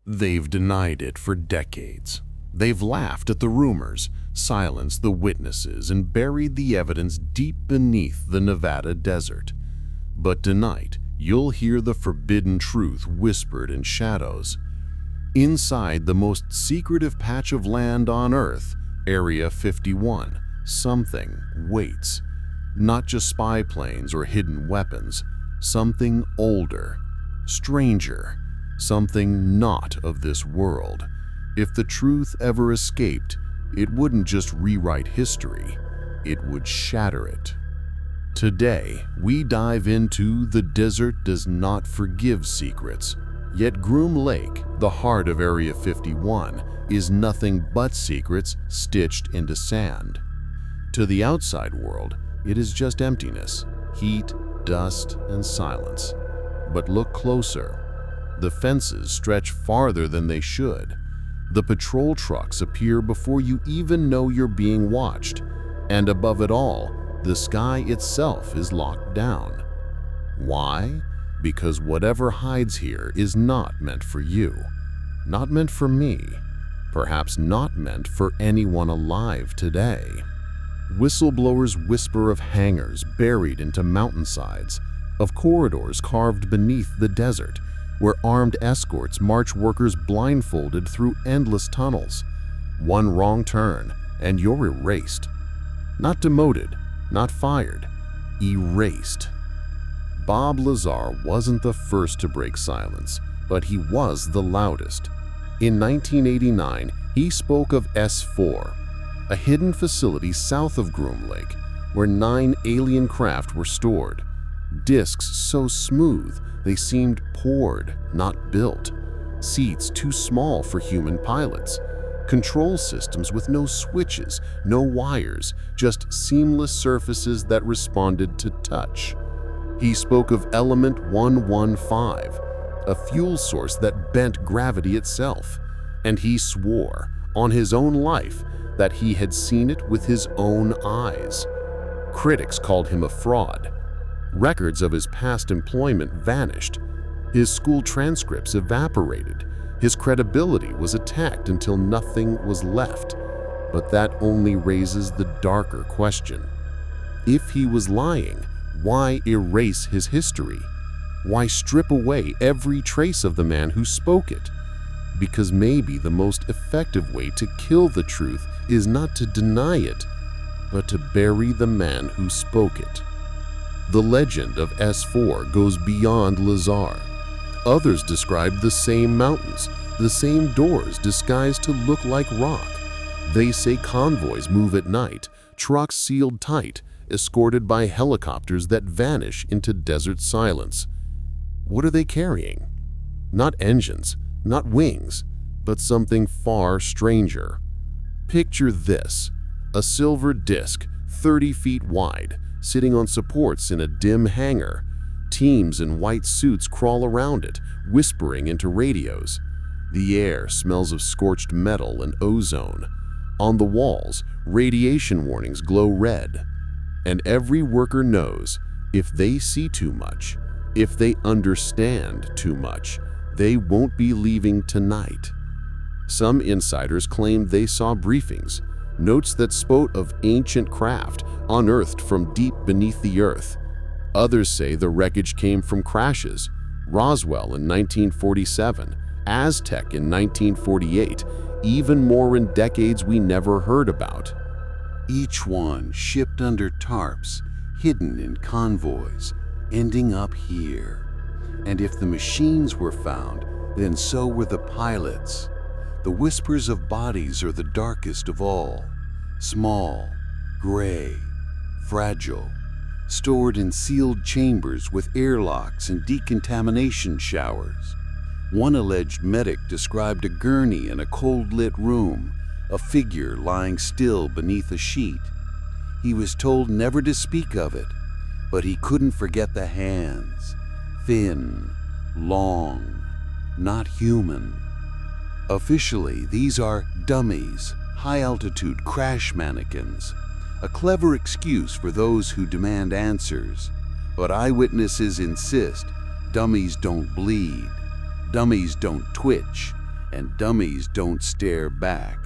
They've denied it for decades. They've laughed at the rumors, silenced the witnesses, and buried the evidence deep beneath the Nevada desert. But tonight, you'll hear the forbidden truth whispered in shadows. Inside the most secretive patch of land on Earth, Area 51, something waits. Not just spy planes or hidden weapons, something older, stranger, something not of this world. If the truth ever escaped, it wouldn't just rewrite history, it would shatter it. Today, we dive into The Desert Does Not Forgive Secrets. Yet Groom Lake, the heart of Area 51, is nothing but secrets stitched into sand. To the outside world, it is just emptiness, heat, dust, and silence. But look closer. The fences stretch farther than they should. The patrol trucks appear before you even know you're being watched. And above it all, the sky itself is locked down. Why? Because whatever hides here is not meant for you. Not meant for me. Perhaps not meant for anyone alive today. Whistleblowers whisper of hangars buried into mountainsides, of corridors carved beneath the desert, where armed escorts march workers blindfolded through endless tunnels. One wrong turn, and you're erased. Not demoted, not fired, erased. Bob Lazar wasn't the first to break silence, but he was the loudest. In 1989, he spoke of S-4, a hidden facility south of Groom Lake, where 9 alien craft were stored. Discs so smooth they seemed poured, not built. Seats too small for human pilots. Control systems with no switches, no wires, just seamless surfaces that responded to touch. He spoke of Element 115, a fuel source that bent gravity itself, and he swore, on his own life, that he had seen it with his own eyes. Critics called him a fraud. Records of his past employment vanished. His school transcripts evaporated. His credibility was attacked until nothing was left. But that only raises the darker question. If he was lying, why erase his history? Why strip away every trace of the man who spoke it? Because maybe the most effective way to kill the truth is not to deny it, but to bury the man who spoke it. The legend of S-4 goes beyond Lazar. Others describe the same mountains, the same doors disguised to look like rock. They say convoys move at night, trucks sealed tight, escorted by helicopters that vanish into desert silence. What are they carrying? Not engines, not wings, but something far stranger. Picture this, a silver disc, 30 feet wide, sitting on supports in a dim hangar. Teams in white suits crawl around it, whispering into radios. The air smells of scorched metal and ozone. On the walls, radiation warnings glow red. And every worker knows, if they see too much, if they understand too much, they won't be leaving tonight. Some insiders claim they saw briefings, notes that spoke of ancient craft unearthed from deep beneath the earth. Others say the wreckage came from crashes, Roswell in 1947, Aztec in 1948, even more in decades we never heard about. Each one shipped under tarps, hidden in convoys, ending up here. And if the machines were found, then so were the pilots. The whispers of bodies are the darkest of all. Small, gray, fragile, stored in sealed chambers with airlocks and decontamination showers. One alleged medic described a gurney in a cold-lit room, a figure lying still beneath a sheet. He was told never to speak of it, but he couldn't forget the hands. Thin, long, not human. Officially, these are dummies, high-altitude crash mannequins, a clever excuse for those who demand answers. But eyewitnesses insist dummies don't bleed, dummies don't twitch, and dummies don't stare back.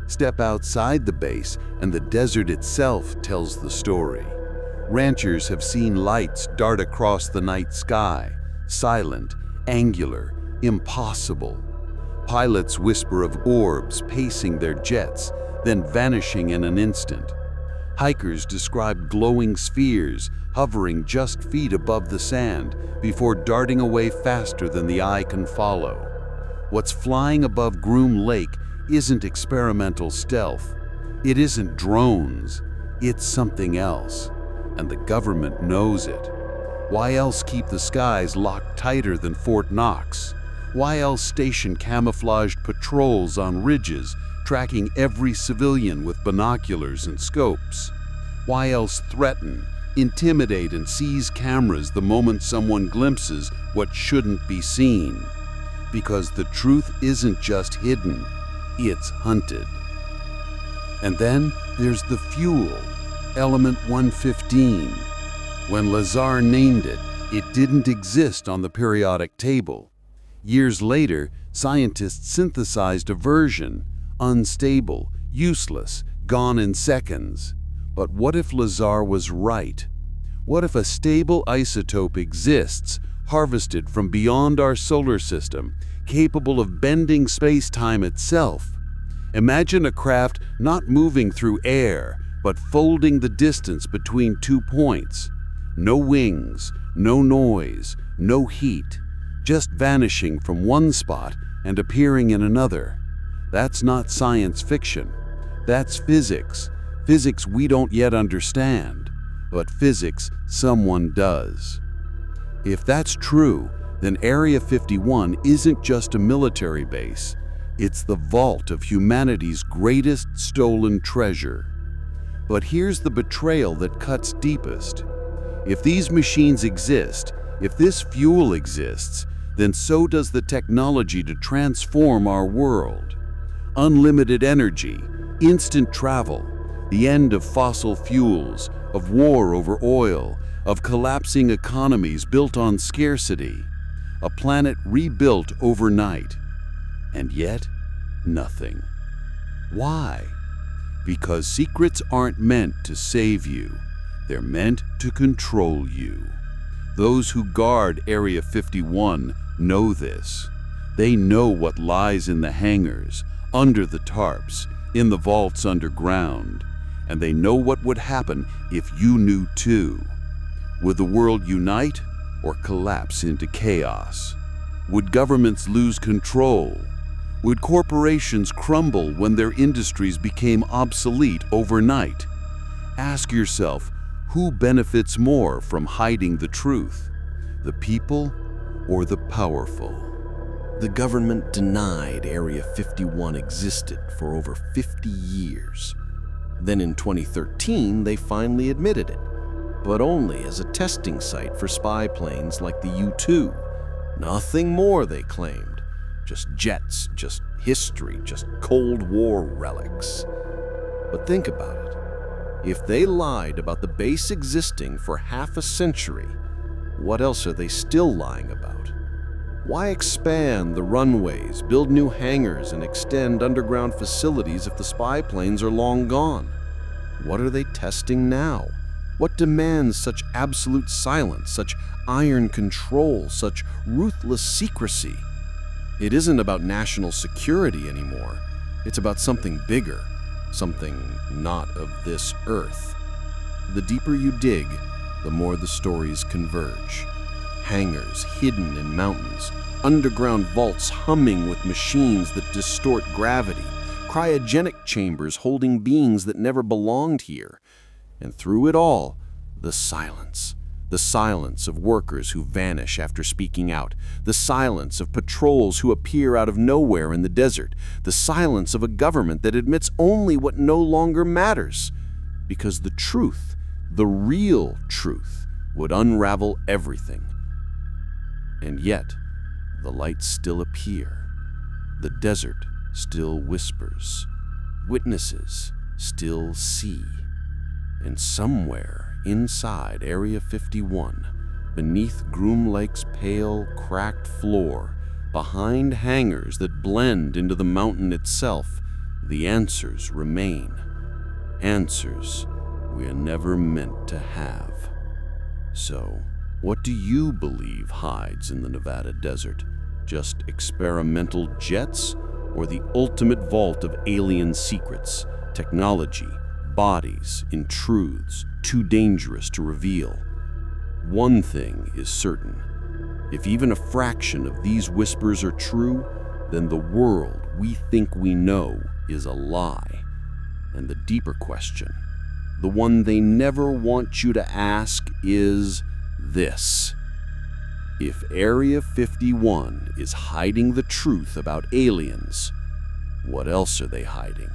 Step outside the base, and the desert itself tells the story. Ranchers have seen lights dart across the night sky, silent, angular, impossible. Pilots whisper of orbs pacing their jets, then vanishing in an instant. Hikers describe glowing spheres hovering just feet above the sand before darting away faster than the eye can follow. What's flying above Groom Lake isn't experimental stealth. It isn't drones. It's something else. And the government knows it. Why else keep the skies locked tighter than Fort Knox? Why else station camouflaged patrols on ridges, tracking every civilian with binoculars and scopes? Why else threaten, intimidate, and seize cameras the moment someone glimpses what shouldn't be seen? Because the truth isn't just hidden, it's hunted. And then there's the fuel, element 115. When Lazar named it, it didn't exist on the periodic table. Years later, scientists synthesized a version, unstable, useless, gone in seconds. But what if Lazar was right? What if a stable isotope exists, harvested from beyond our solar system, capable of bending space-time itself? Imagine a craft not moving through air, but folding the distance between 2 points. No wings, no noise, no heat, just vanishing from one spot and appearing in another. That's not science fiction. That's physics. Physics we don't yet understand, but physics someone does. If that's true, then Area 51 isn't just a military base. It's the vault of humanity's greatest stolen treasure. But here's the betrayal that cuts deepest. If these machines exist, if this fuel exists, then so does the technology to transform our world. Unlimited energy, instant travel, the end of fossil fuels, of war over oil, of collapsing economies built on scarcity, a planet rebuilt overnight. And yet, nothing. Why? Because secrets aren't meant to save you. They're meant to control you. Those who guard Area 51 know this. They know what lies in the hangars, under the tarps, in the vaults underground. And they know what would happen if you knew too. Would the world unite or collapse into chaos? Would governments lose control? Would corporations crumble when their industries became obsolete overnight? Ask yourself, who benefits more from hiding the truth? The people or the powerful? The government denied Area 51 existed for over 50 years. Then in 2013, they finally admitted it, but only as a testing site for spy planes like the U-2. Nothing more, they claimed. Just jets, just history, just Cold War relics. But think about it. If they lied about the base existing for half a century, what else are they still lying about? Why expand the runways, build new hangars, and extend underground facilities if the spy planes are long gone? What are they testing now? What demands such absolute silence, such iron control, such ruthless secrecy? It isn't about national security anymore. It's about something bigger, something not of this earth. The deeper you dig, the more the stories converge. Hangars hidden in mountains, underground vaults humming with machines that distort gravity, cryogenic chambers holding beings that never belonged here. And through it all, the silence. The silence of workers who vanish after speaking out. The silence of patrols who appear out of nowhere in the desert. The silence of a government that admits only what no longer matters. Because the truth, the real truth, would unravel everything. And yet, the lights still appear. The desert still whispers. Witnesses still see. And somewhere inside Area 51, beneath Groom Lake's pale, cracked floor, behind hangars that blend into the mountain itself, the answers remain. Answers we are never meant to have. So, what do you believe hides in the Nevada desert? Just experimental jets, or the ultimate vault of alien secrets, technology, bodies, and truths too dangerous to reveal? One thing is certain. If even a fraction of these whispers are true, then the world we think we know is a lie. And the deeper question, the one they never want you to ask, is this: if Area 51 is hiding the truth about aliens, what else are they hiding?